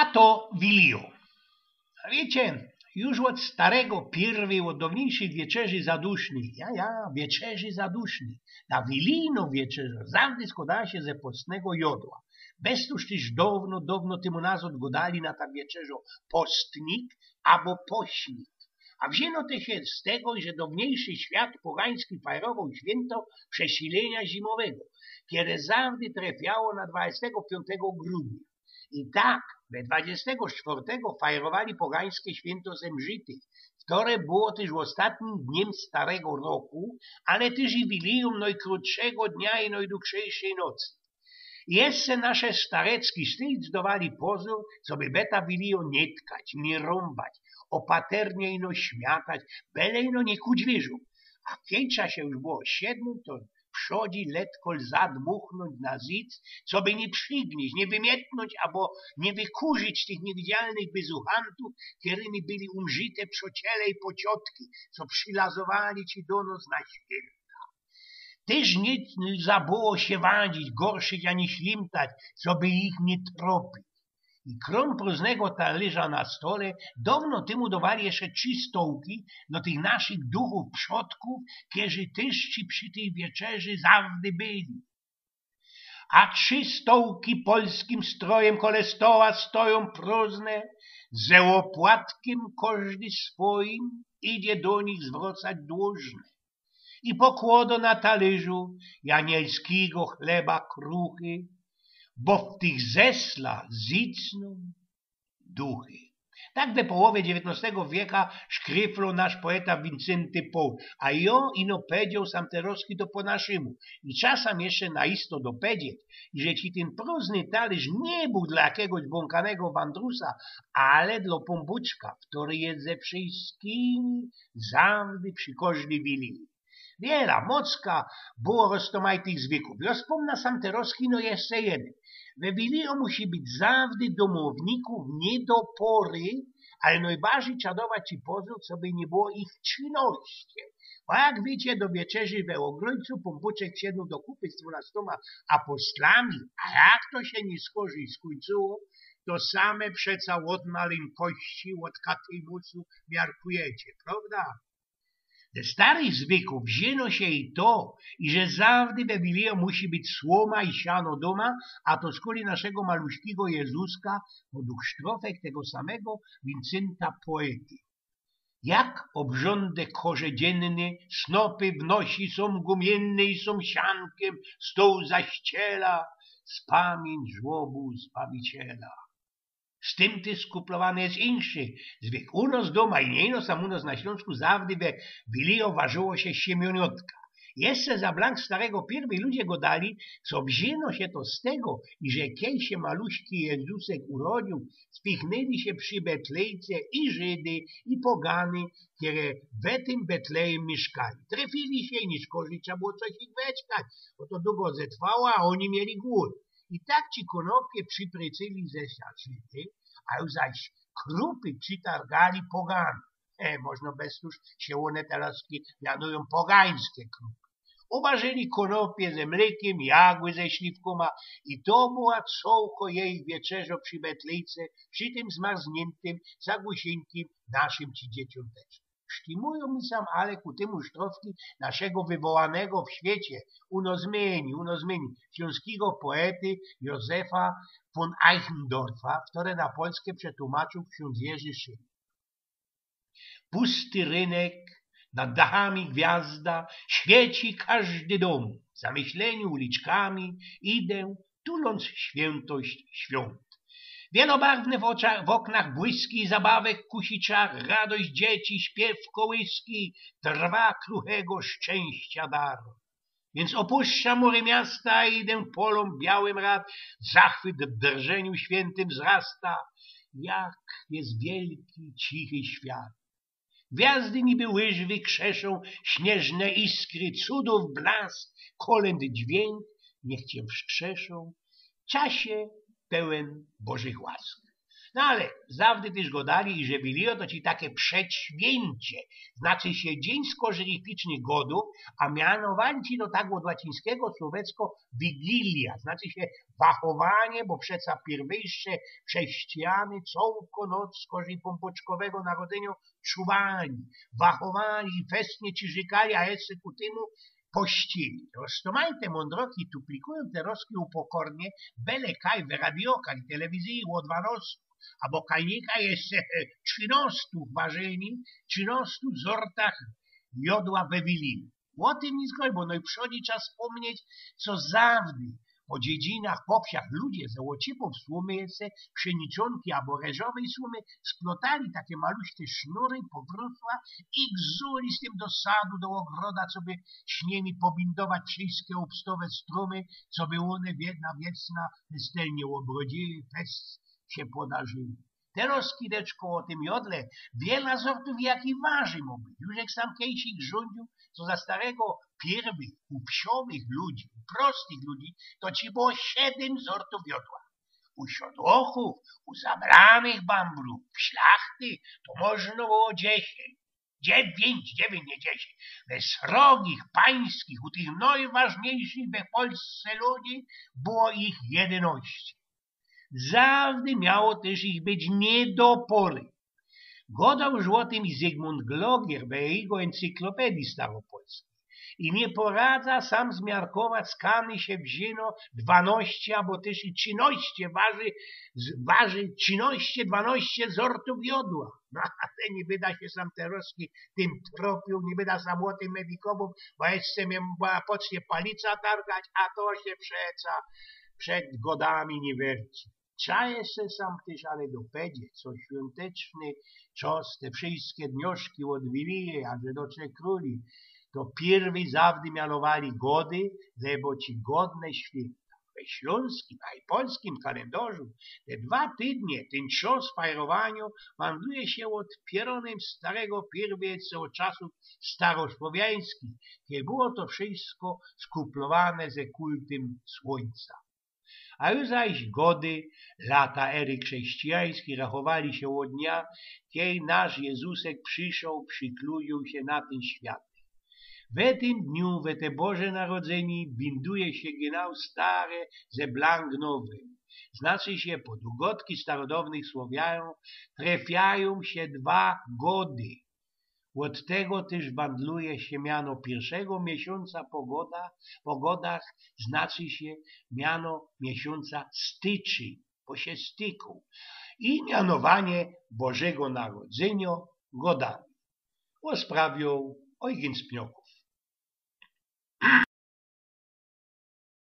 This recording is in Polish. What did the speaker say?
A to Wilio. A wiecie, już od starego pierwy, od dawniejszych wieczerzy zadusznych, wieczerzy zadusznych, ta Wilino wieczerza zawsze składała się ze postnego jodła. Bez tuż też dawno temu nazad godali na ta wieczerzo postnik albo pośnik. A wzięto to się z tego, że dawniejszy świat pogański fajrował święto przesilenia zimowego, które zawsze trafiało na 25 grudnia. I tak we 24 fajrowali pogańskie święto Zemrzytych, które było też ostatnim dniem starego roku, ale też i wilium najkrótszego dnia i najdłuższej nocy. I jeszcze nasze starecki sztyc dawali pozór, co by beta wilio nie tkać, nie rąbać, opaternie ino śmiatać, byle ino nie kudźwierzu. A kięcza się już było 7, to wschodzi letkol zadmuchnąć na zic, co by nie przygnieść, nie wymietnąć, albo nie wykurzyć tych niewidzialnych bezuchantów, którymi byli umżyte przociele i pociotki, co przylazowali ci do nos na święta. Też nie zabyło się wadzić, gorszyć ani ślimtać, co by ich nie tropić. I krom próżnego talerza na stole dawno temu dawali jeszcze 3 stołki do tych naszych duchów przodków, którzy też ci przy tej wieczerzy zawsze byli. A 3 stołki polskim strojem kole stoła stoją próżne, ze łopłatkiem każdy swoim idzie do nich zwracać dłużne. I pokłodo na talerzu janielskiego chleba kruchy, bo w tych zesla zicną duchy. Tak we połowie XIX wieka szkryflo nasz poeta Wincenty Poł, a ino powiedział Samterowski to po naszemu. I czasem jeszcze naisto dopedzieć, że ci ten próżny talerz nie był dla jakiegoś błąkanego wandrusa, ale dla pombuczka, który jest ze wszystkimi zawsze przy każdej wili. Wiela, mocka było roztomajtych zwykłów. Rozpomna Samterowski no jeszcze jeden. We Wilio musi być zawsze domowników nie do pory, ale najbardziej czadować ci pozór, co by nie było ich czynności. Bo jak wiecie, do wieczerzy we Ogrójcu Pombuczek siedł do kupy z 12 apostolami, a jak to się nie skorzy i skończyło, to same przeca od maleńkości, od katymusu miarkujecie, prawda? Ze starych zwykłów wzięło się i to, i że zawsze we Wilio musi być słoma i siano doma, a to z kolei naszego maluśkiego Jezuska, według sztrofek tego samego Wincenta poety. Jak obrządek korzedzienny, snopy w nosi są gumienne i są siankiem, stół zaściela, z pamięć żłobu Zbawiciela. Z tym ty skuplowany jest inszy zwyk. U nas doma i nie sam u nas na Śląsku zawsze we Wilio ważyło się siemioniątka. Jeszcze za blank starego pierwej ludzie go dali, co wzięło się to z tego, i że kiedy się maluśki Jezusek urodził, spichnęli się przy Betlejce i Żydy, i pogany, które w tym Betlejem mieszkali. Trafili się i nie szkorzy, trzeba było coś ich weczkać, bo to długo zetrwało, a oni mieli głód. I tak ci konopie przyprycyli ze Żydy, a już zaś krupy przytargali pogany. Można bez tuż się one teraz mianują pogańskie krupy. Uważyli konopie ze mlekiem, jagły ze śliwkoma i to była cołko jej wieczerzo przy Betlejce, przy tym zmarzniętym, zagłusieńkim naszym ci dzieciom też. Sztimują mi sam ale ku temu sztrofki naszego wywołanego w świecie uno zmieni, śląskiego poety Józefa von Eichendorfa, które na polskie przetłumaczył ksiądz Jerzy Szyn. Pusty rynek, nad dachami gwiazda, świeci każdy dom, w zamyśleniu uliczkami idę, tuląc świętość świąt. Wielobarwne w oknach błyski i zabawek kusiczach, radość dzieci, śpiew kołyski, trwa kruchego szczęścia dar. Więc opuszczam mury miasta i idę polom białym rad, zachwyt w drżeniu świętym wzrasta, jak jest wielki, cichy świat. Gwiazdy niby łyżwy krzeszą, śnieżne iskry, cudów blask, kolęd dźwięk, niech cię wskrzeszą, czasie pełen Bożych łask. No ale zawdy też go dali, że byli to ci takie przedświęcie, znaczy się dzień skorzenificzny godu, a mianowali ci to tak od łacińskiego słowecko wigilia, znaczy się wachowanie, bo przeca pierwejsze chrześcijany całą noc skorzy pompoczkowego narodzenia czuwali, wachowali, festnie czyżykali, a jeszcze ku temu pościli. Roztomajte mądroki tu plikują te roski upokornie, byle kaj w radiokach, telewizji o 12, albo kajnika jeszcze 13 warzeni, 13 zortach jodła we wiliny. O tym nie zgoj, no i przychodzi czas wspomnieć, co zawdy po dziedzinach, po wsiach ludzie z łocipów słomyjece, pszeniczonki albo reżowej słomy splotali takie maluśkie sznury, pobrosła i gzuli z tym do sadu, do ogroda, co by śniemi pobindować wszystkie obstowe strumy, co by one na wieczna stelnie obrodziły, fest się podarzyły. Teraz, kideczko, o tym jodle, wiele sortów jakich waży ma być. Już jak sam Kejsik rządził, co za starego pierwych, u psiowych ludzi, u prostych ludzi, to ci było 7 sortów jodła. U siodłochów, u zabranych bambrów, w szlachty, to można było 10. 9, nie 10. We srogich, pańskich, u tych najważniejszych we Polsce ludzi było ich 11. Zawdy miało też ich być nie do pory. Godał już o tym i Zygmunt Glogier w jego encyklopedii staropolskiej. I nie poradza sam zmiarkować, skany się wzięło 12 albo też i 13 waży 13, 12 sortów jodła. No ale nie wyda się sam Teroski tym tropił, nie wyda sam o tym medikował, bo jeszcze mnie była pocznie palica targać, a to się przed godami nie werci. Czaje se sam też ale dopedzie, co świąteczny czas, te wszystkie dnioszki od Wilije, aż do 3 króli, to pierwy zawdy mianowali gody, lebo ci godne święta. We śląskim, a i polskim kalendarzu te 2 tydnie, ten czas fajrowaniu wandluje się od pieronem starego pierwiec od czasów starosłowiańskich, kiedy było to wszystko skuplowane ze kultem słońca. A już zaś gody, lata ery chrześcijańskiej rachowali się od dnia, kiedy nasz Jezusek przyszedł, przykludził się na ten świat. W tym dniu, w te Boże Narodzenie, binduje się genau stare ze blank nowe. Znaczy się, pod ugodki starodawnych Słowianą trafiają się 2 gody. Od tego też wandluje się miano pierwszego miesiąca po godach, znaczy się miano miesiąca styczeń, bo się styku, i mianowanie Bożego Narodzenia godami. O sprawią Eugen Spnioku.